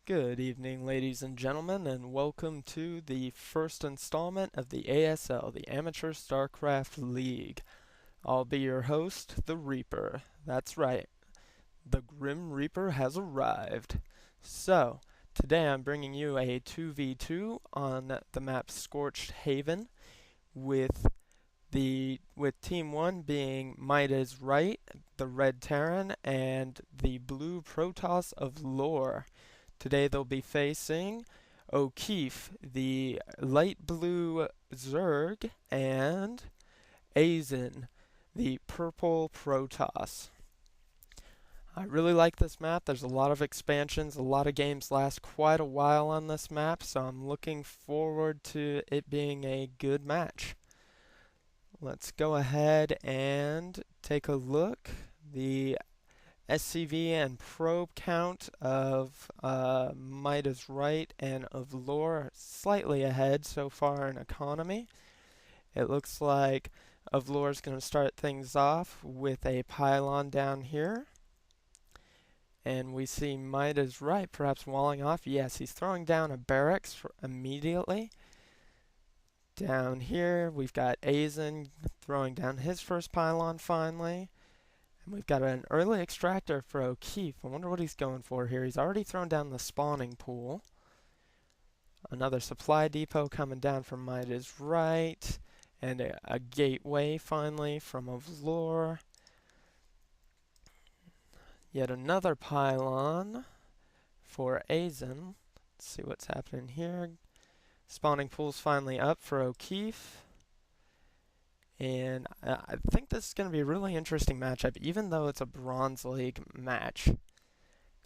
Good evening, ladies and gentlemen, and welcome to the first installment of the ASL, the Amateur Starcraft League. I'll be your host, the Reaper. That's right, the Grim Reaper has arrived. So, today I'm bringing you a 2v2 on the map Scorched Haven with Team 1 being Might is Right, the Red Terran, and the Blue Protoss of Lore. Today they'll be facing Okeefe, the light blue Zerg, and Aizen, the purple Protoss. I really like this map. There's a lot of expansions. A lot of games last quite a while on this map, so I'm looking forward to it being a good match. Let's go ahead and take a look. The SCV and probe count of Might is Right and of Lore slightly ahead so far in economy. It looks like of Lore is going to start things off with a pylon down here. And we see Might is Right perhaps walling off. Yes, he's throwing down a barracks immediately. Down here we've got Aizen throwing down his first pylon finally. And we've got an early extractor for Okeefe. I wonder what he's going for here. He's already thrown down the spawning pool. Another supply depot coming down from Might is Right. And a gateway finally from Oflore. Yet another pylon for Aizen. Let's see what's happening here. Spawning pool's finally up for Okeefe. And I think this is going to be a really interesting matchup, even though it's a Bronze League match.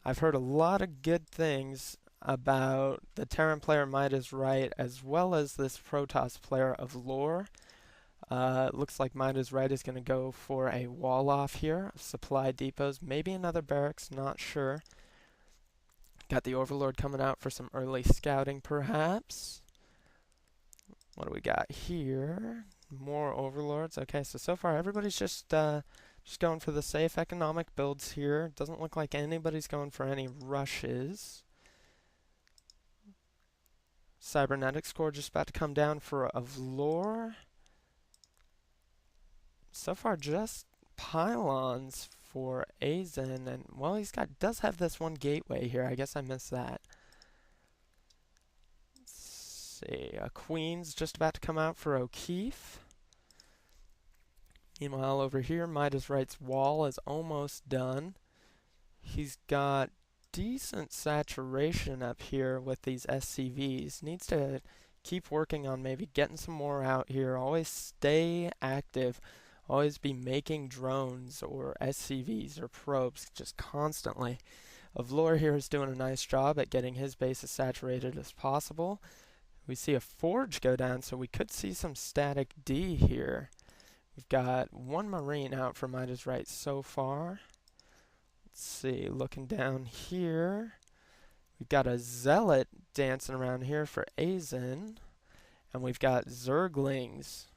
I've heard a lot of good things about the Terran player Might is Right, as well as this Protoss player of Lore. Looks like Might is Right is going to go for a wall off here, supply depots, maybe another barracks, not sure. Got the Overlord coming out for some early scouting, perhaps. What do we got here? More Overlords. Okay, so far everybody's just going for the safe economic builds here. Doesn't look like anybody's going for any rushes. Cybernetics core just about to come down for Oflore. So far just pylons for Aizen, and well, does have this one gateway here. I guess I missed that. See, a Queen's just about to come out for Okeefe. Meanwhile, over here, Might is Right's wall is almost done. He's got decent saturation up here with these SCVs. Needs to keep working on maybe getting some more out here. Always stay active. Always be making drones or SCVs or probes just constantly. Oflore here is doing a nice job at getting his base as saturated as possible. We see a forge go down, so we could see some static D here. We've got one Marine out for Might is Right so far. Let's see, looking down here. We've got a Zealot dancing around here for Aizen. And we've got Zerglings.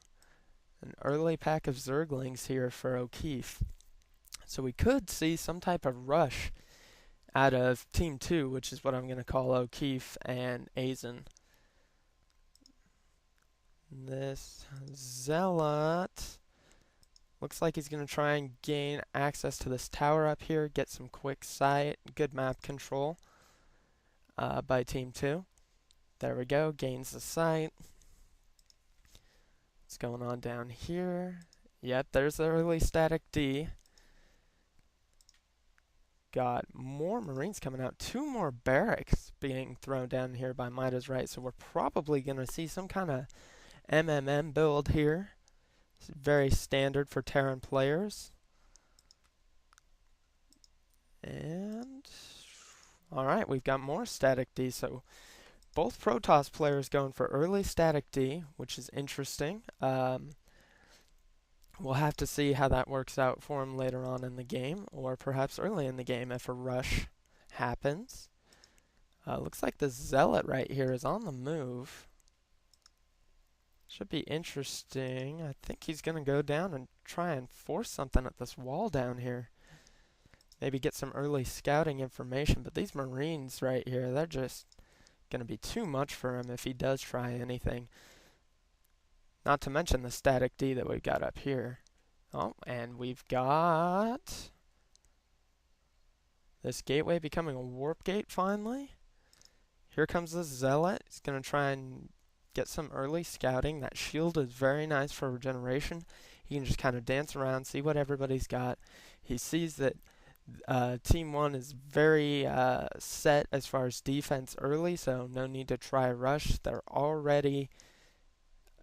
An early pack of Zerglings here for Okeefe. So we could see some type of rush out of Team 2, which is what I'm going to call Okeefe and Aizen. This Zealot looks like he's going to try and gain access to this tower up here, get some quick sight, good map control by Team 2. There we go, gains the sight. What's going on down here? Yep, there's the early static D. Got more Marines coming out, 2 more barracks being thrown down here by Might is Right, so we're probably going to see some kind of MMM build here. It's very standard for Terran players. And alright, we've got more static D, so both Protoss players going for early static D, which is interesting. We'll have to see how that works out for him later on in the game, or perhaps early in the game if a rush happens. Looks like the Zealot right here is on the move. Should be interesting. I think he's going to go down and try and force something at this wall down here. maybe get some early scouting information. But these Marines right here, they're just going to be too much for him if he does try anything. Not to mention the static D that we've got up here. Oh, and we've got this gateway becoming a warp gate finally. Here comes the Zealot. He's going to try and get some early scouting. That shield is very nice for regeneration. He can just kind of dance around, see what everybody's got. He sees that Team 1 is very set as far as defense early, so no need to try a rush. They're already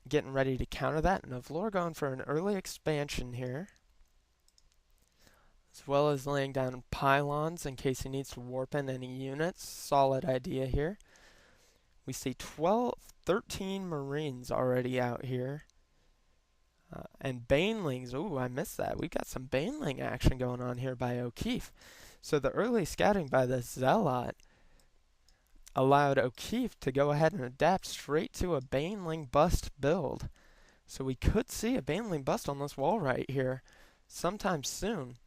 getting ready to counter that. And Oflore going for an early expansion here, as well as laying down pylons in case he needs to warp in any units. Solid idea here. We see 13 Marines already out here. And Banelings, ooh, I missed that. We've got some Baneling action going on here by Okeefe. So the early scouting by the Zealot allowed Okeefe to go ahead and adapt straight to a Baneling bust build. So we could see a Baneling bust on this wall right here sometime soon.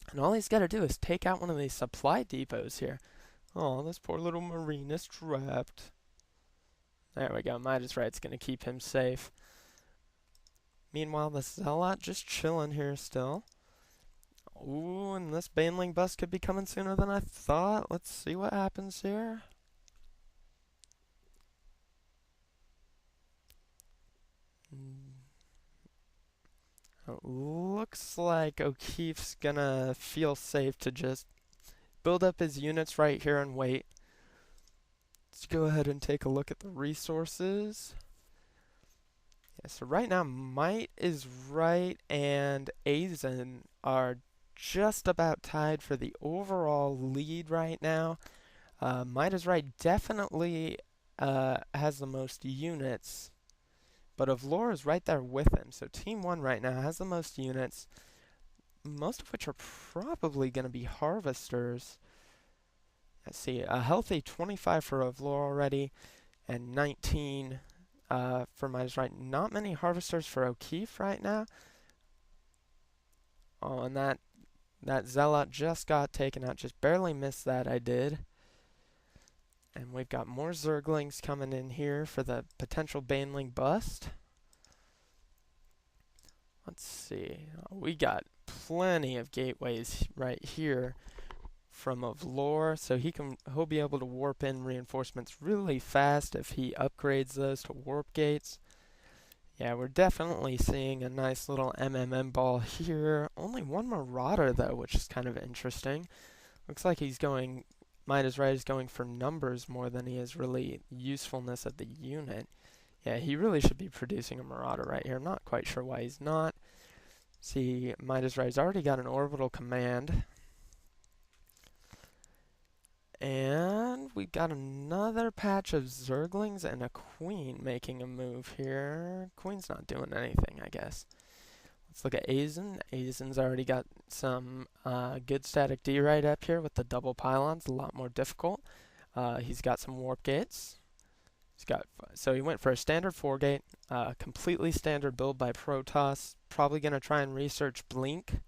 And all he's got to do is take out one of these supply depots here. Oh, this poor little Marine is trapped. There we go. Midas Right's going to keep him safe. Meanwhile, the Zealot just chilling here still. Ooh, and this Baneling bust could be coming sooner than I thought. Let's see what happens here. Looks like Okeefe's gonna feel safe to just build up his units right here and wait. Let's go ahead and take a look at the resources. Yeah, so right now, Might is right and Aizen are just about tied for the overall lead right now. Might is right definitely has the most units, but Oflore is right there with him. So Team 1 right now has the most units, most of which are probably going to be harvesters. Let's see, a healthy 25 for Oflore already, and 19 for Midas Right. Not many harvesters for Okeefe right now. Oh, and that Zealot just got taken out. Just barely missed that, I did. And we've got more Zerglings coming in here for the potential Baneling bust. Let's see. We got plenty of gateways right here from Oflore, so he'll be able to warp in reinforcements really fast if he upgrades those to warp gates. Yeah, we're definitely seeing a nice little MMM ball here. Only one Marauder though, which is kind of interesting. Looks like Midas Right is going for numbers more than he is really usefulness of the unit. Yeah, he really should be producing a Marauder right here. I'm not quite sure why he's not. See, Midas Right's already got an orbital command. And we got another patch of Zerglings and a Queen making a move here. Queen's not doing anything, I guess. Let's look at Aizen. Aizen's already got some good static D right up here with the double pylons, a lot more difficult. He's got some warp gates. So he went for a standard 4-gate, completely standard build by Protoss. Probably going to try and research Blink.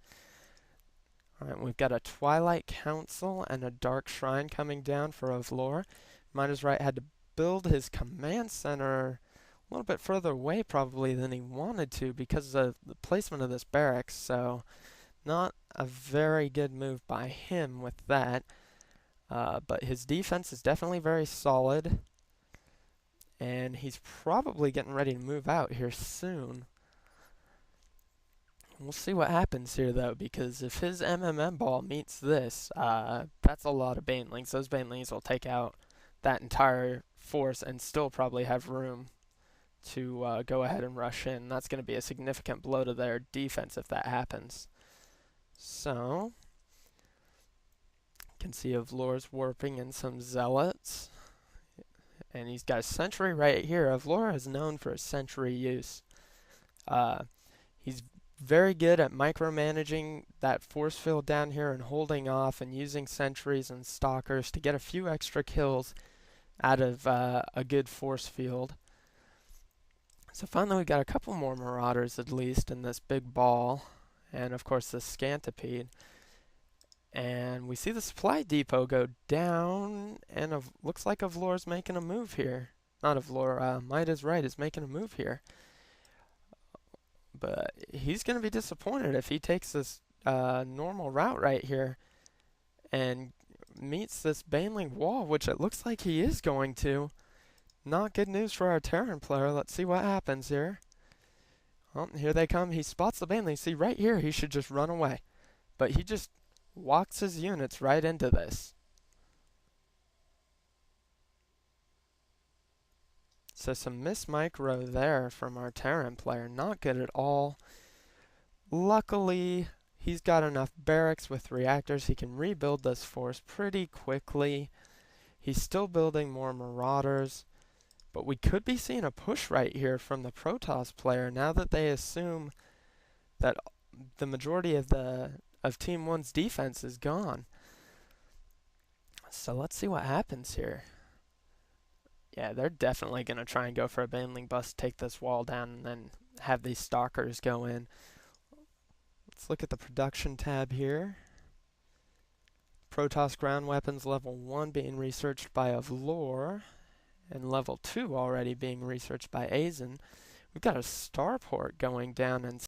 Alright, we've got a Twilight Council and a Dark Shrine coming down for Oflore. Midas Right had to build his command center a little bit further away probably than he wanted to because of the placement of this barracks, so not a very good move by him with that. But his defense is definitely very solid, and he's probably getting ready to move out here soon. We'll see what happens here, though, because if his MMM ball meets this, that's a lot of Banelings. Those Banelings will take out that entire force and still probably have room to go ahead and rush in. That's going to be a significant blow to their defense if that happens. So, you can see Oflore's warping in some Zealots. And he's got a Sentry right here. Oflore is known for his Sentry use. He's very good at micromanaging that force field down here and holding off and using sentries and stalkers to get a few extra kills out of a good force field. So finally we got a couple more Marauders at least in this big ball, and of course the Scantipede. And we see the supply depot go down, and looks like Oflore's making a move here. Not Oflore, Might is right, is making a move here. But he's going to be disappointed if he takes this normal route right here and meets this Baneling wall, which it looks like he is going to. Not good news for our Terran player. Let's see what happens here. Oh, here they come. He spots the Baneling. See, right here, he should just run away. But he just walks his units right into this. So some miss micro there from our Terran player. Not good at all. Luckily, he's got enough barracks with reactors. He can rebuild this force pretty quickly. He's still building more Marauders. But we could be seeing a push right here from the Protoss player now that they assume that the majority of Team 1's defense is gone. So let's see what happens here. Yeah, they're definitely going to try and go for a Baneling bust, take this wall down, and then have these Stalkers go in. Let's look at the production tab here. Protoss ground weapons level 1 being researched by Oflore, and level 2 already being researched by Aizen. We've got a starport going down in